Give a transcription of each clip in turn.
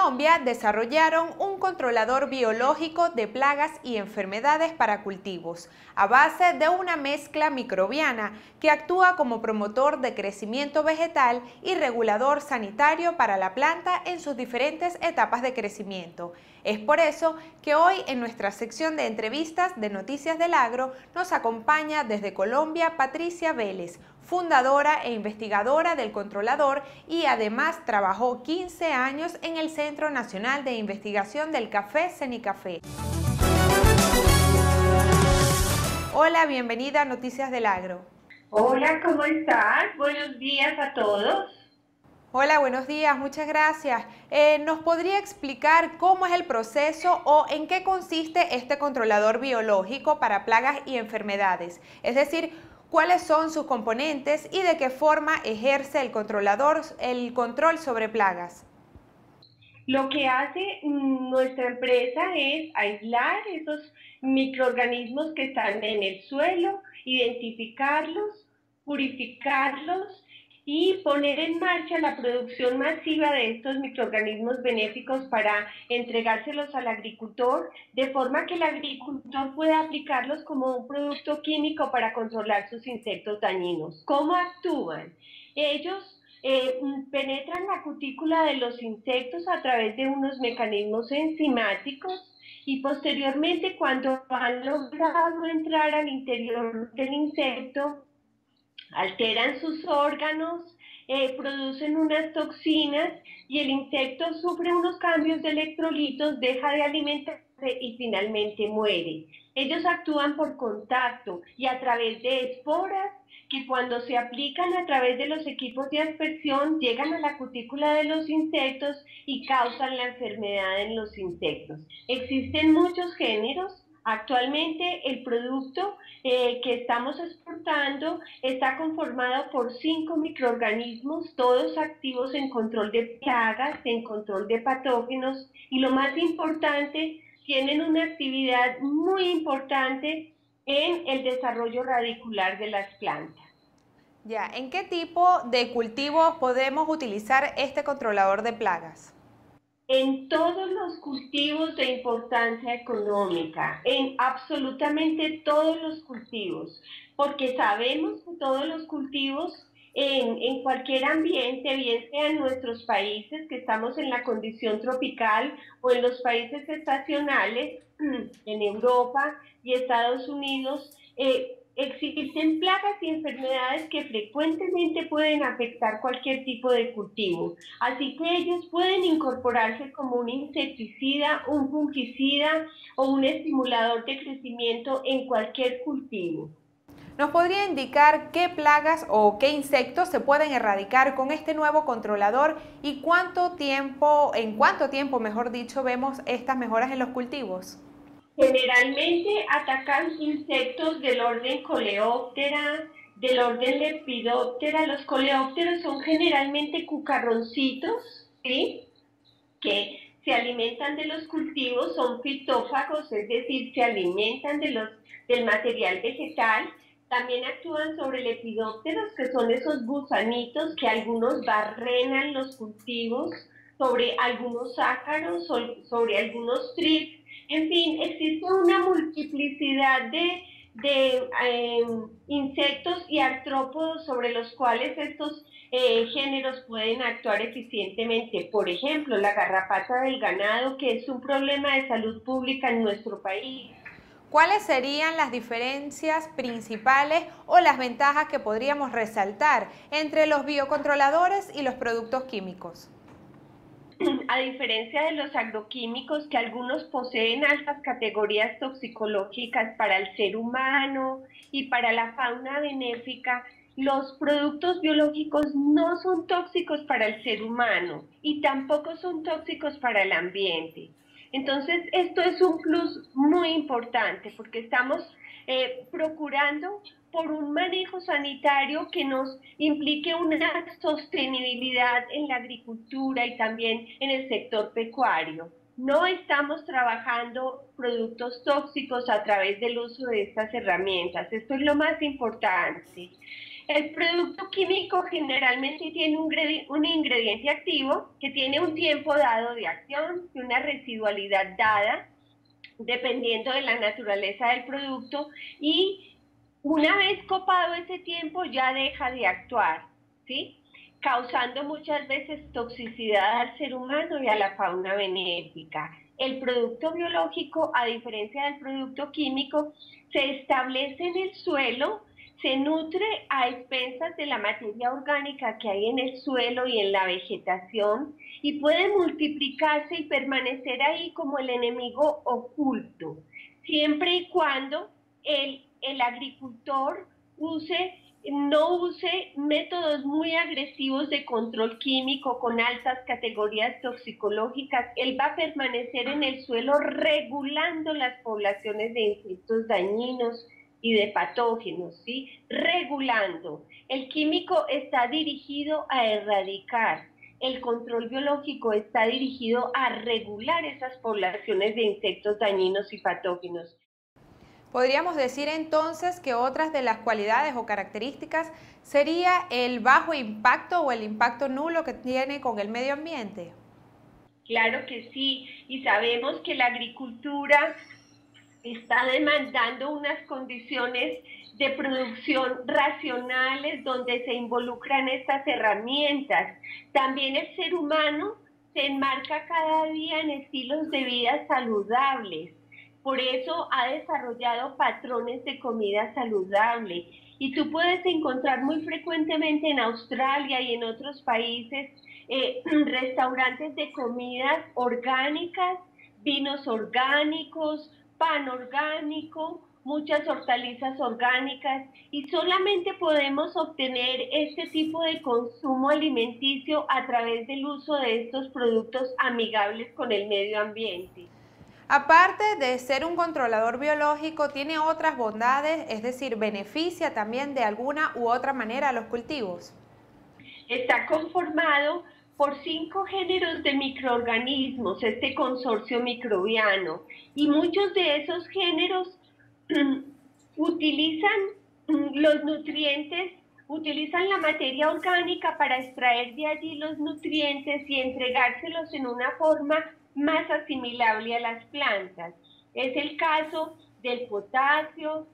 Colombia desarrollaron un controlador biológico de plagas y enfermedades para cultivos, a base de una mezcla microbiana que actúa como promotor de crecimiento vegetal y regulador sanitario para la planta en sus diferentes etapas de crecimiento. Es por eso que hoy en nuestra sección de entrevistas de Noticias del Agro nos acompaña desde Colombia Patricia Vélez, fundadora e investigadora del controlador, y además trabajó 15 años en el Centro Nacional de Investigación del Café, CENICAFé. Hola, bienvenida a Noticias del Agro. Hola, ¿cómo estás? Buenos días a todos. Hola, buenos días, muchas gracias. ¿Nos podría explicar cómo es el proceso o en qué consiste este controlador biológico para plagas y enfermedades? Es decir, ¿cuáles son sus componentes y de qué forma ejerce el controlador el control sobre plagas? Lo que hace nuestra empresa es aislar esos microorganismos que están en el suelo, identificarlos, purificarlos y poner en marcha la producción masiva de estos microorganismos benéficos para entregárselos al agricultor, de forma que el agricultor pueda aplicarlos como un producto químico para controlar sus insectos dañinos. ¿Cómo actúan? Ellos penetran la cutícula de los insectos a través de unos mecanismos enzimáticos y posteriormente, cuando han logrado entrar al interior del insecto, alteran sus órganos, producen unas toxinas y el insecto sufre unos cambios de electrolitos, deja de alimentarse y finalmente muere. Ellos actúan por contacto y a través de esporas que, cuando se aplican a través de los equipos de aspersión, llegan a la cutícula de los insectos y causan la enfermedad en los insectos. Existen muchos géneros. Actualmente el producto que estamos exportando está conformado por 5 microorganismos, todos activos en control de plagas, en control de patógenos, y lo más importante, tienen una actividad muy importante en el desarrollo radicular de las plantas. Ya, ¿en qué tipo de cultivos podemos utilizar este controlador de plagas? En todos los cultivos de importancia económica, en absolutamente todos los cultivos, porque sabemos que todos los cultivos en cualquier ambiente, bien sea en nuestros países que estamos en la condición tropical o en los países estacionales, en Europa y Estados Unidos, existen plagas y enfermedades que frecuentemente pueden afectar cualquier tipo de cultivo. Así que ellos pueden incorporarse como un insecticida, un fungicida o un estimulador de crecimiento en cualquier cultivo. ¿Nos podría indicar qué plagas o qué insectos se pueden erradicar con este nuevo controlador y en cuánto tiempo, mejor dicho, vemos estas mejoras en los cultivos? Generalmente atacan insectos del orden Coleóptera, del orden Lepidóptera. Los coleópteros son generalmente cucarroncitos, ¿sí?, que se alimentan de los cultivos, son fitófagos, es decir, se alimentan del material vegetal. También actúan sobre lepidópteros, que son esos gusanitos que algunos barrenan los cultivos, sobre algunos ácaros, sobre algunos trips. En fin, existe una multiplicidad de insectos y artrópodos sobre los cuales estos géneros pueden actuar eficientemente. Por ejemplo, la garrapata del ganado, que es un problema de salud pública en nuestro país. ¿Cuáles serían las diferencias principales o las ventajas que podríamos resaltar entre los biocontroladores y los productos químicos? A diferencia de los agroquímicos, que algunos poseen altas categorías toxicológicas para el ser humano y para la fauna benéfica, los productos biológicos no son tóxicos para el ser humano y tampoco son tóxicos para el ambiente. Entonces, esto es un plus muy importante porque estamos procurando por un manejo sanitario que nos implique una sostenibilidad en la agricultura y también en el sector pecuario. No estamos trabajando productos tóxicos a través del uso de estas herramientas. Esto es lo más importante. El producto químico generalmente tiene un ingrediente activo que tiene un tiempo dado de acción y una residualidad dada, dependiendo de la naturaleza del producto, y una vez copado ese tiempo ya deja de actuar, ¿sí? Causando muchas veces toxicidad al ser humano y a la fauna benéfica. El producto biológico, a diferencia del producto químico, se establece en el suelo, se nutre a expensas de la materia orgánica que hay en el suelo y en la vegetación y puede multiplicarse y permanecer ahí como el enemigo oculto, siempre y cuando el agricultor no use métodos muy agresivos de control químico con altas categorías toxicológicas. Él va a permanecer en el suelo regulando las poblaciones de insectos dañinos y de patógenos, ¿sí? Regulando. El químico está dirigido a erradicar. El control biológico está dirigido a regular esas poblaciones de insectos dañinos y patógenos. Podríamos decir entonces que otras de las cualidades o características sería el bajo impacto o el impacto nulo que tiene con el medio ambiente. Claro que sí, y sabemos que la agricultura está demandando unas condiciones de producción racionales donde se involucran estas herramientas. También el ser humano se enmarca cada día en estilos de vida saludables. Por eso ha desarrollado patrones de comida saludable. Y tú puedes encontrar muy frecuentemente en Australia y en otros países restaurantes de comidas orgánicas, vinos orgánicos, pan orgánico, muchas hortalizas orgánicas, y solamente podemos obtener este tipo de consumo alimenticio a través del uso de estos productos amigables con el medio ambiente. Aparte de ser un controlador biológico, tiene otras bondades, es decir, beneficia también de alguna u otra manera a los cultivos. Está conformado por 5 géneros de microorganismos, este consorcio microbiano, y muchos de esos géneros utilizan los nutrientes, utilizan la materia orgánica para extraer de allí los nutrientes y entregárselos en una forma más asimilable a las plantas. Es el caso del potasio,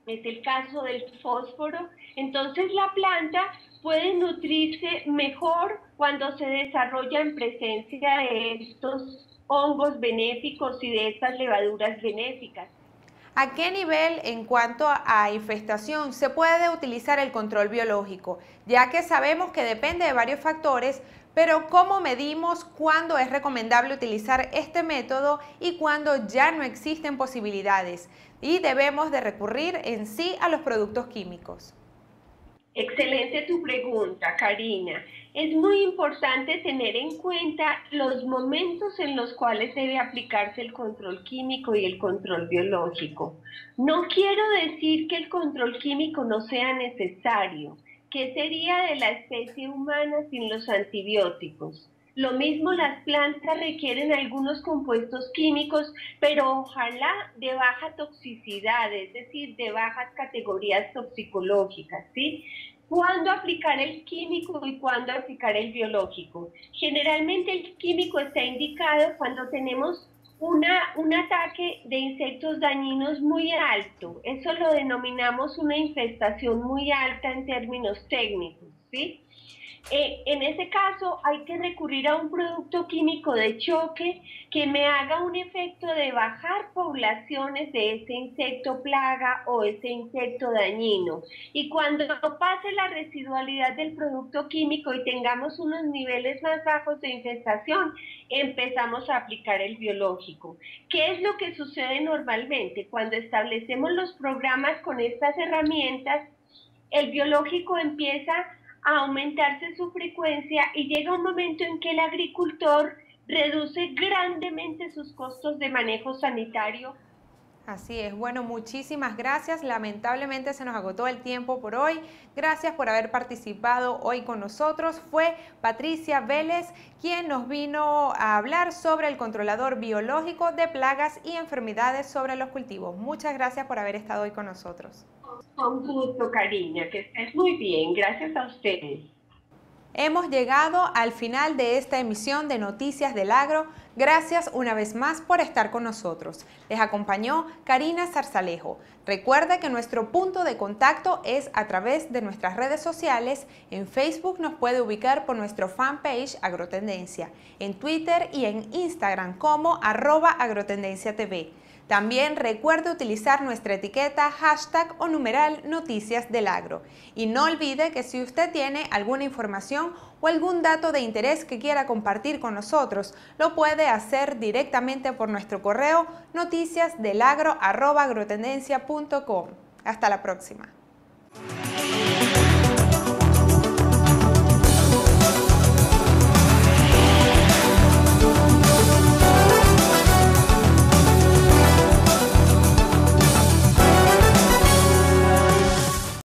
es el caso del fósforo. Entonces la planta puede nutrirse mejor cuando se desarrolla en presencia de estos hongos benéficos y de estas levaduras benéficas. ¿A qué nivel en cuanto a infestación se puede utilizar el control biológico? Ya que sabemos que depende de varios factores, pero ¿cómo medimos cuándo es recomendable utilizar este método y cuándo ya no existen posibilidades? Y debemos de recurrir en sí a los productos químicos. Excelente tu pregunta, Karina. Es muy importante tener en cuenta los momentos en los cuales debe aplicarse el control químico y el control biológico. No quiero decir que el control químico no sea necesario. ¿Qué sería de la especie humana sin los antibióticos? Lo mismo las plantas requieren algunos compuestos químicos, pero ojalá de baja toxicidad, es decir, de bajas categorías toxicológicas, ¿sí? ¿Cuándo aplicar el químico y cuándo aplicar el biológico? Generalmente el químico está indicado cuando tenemos un ataque de insectos dañinos muy alto. Eso lo denominamos una infestación muy alta en términos técnicos, ¿sí? En ese caso hay que recurrir a un producto químico de choque que me haga un efecto de bajar poblaciones de ese insecto plaga o ese insecto dañino. Y cuando pase la residualidad del producto químico y tengamos unos niveles más bajos de infestación, empezamos a aplicar el biológico. ¿Qué es lo que sucede normalmente? Cuando establecemos los programas con estas herramientas, el biológico empieza a aumentarse su frecuencia y llega un momento en que el agricultor reduce grandemente sus costos de manejo sanitario. Así es, bueno, muchísimas gracias. Lamentablemente se nos agotó el tiempo por hoy. Gracias por haber participado hoy con nosotros. Fue Patricia Vélez quien nos vino a hablar sobre el controlador biológico de plagas y enfermedades sobre los cultivos. Muchas gracias por haber estado hoy con nosotros. Con gusto, cariño, que estés muy bien. Gracias a ustedes. Hemos llegado al final de esta emisión de Noticias del Agro. Gracias una vez más por estar con nosotros. Les acompañó Karina Zarzalejo. Recuerde que nuestro punto de contacto es a través de nuestras redes sociales. En Facebook nos puede ubicar por nuestro fanpage Agrotendencia, en Twitter y en Instagram como @agrotendenciatv. También recuerde utilizar nuestra etiqueta hashtag o numeral Noticias del Agro. Y no olvide que si usted tiene alguna información o algún dato de interés que quiera compartir con nosotros, lo puede hacer directamente por nuestro correo noticiasdelagro@agrotendencia.com. Hasta la próxima.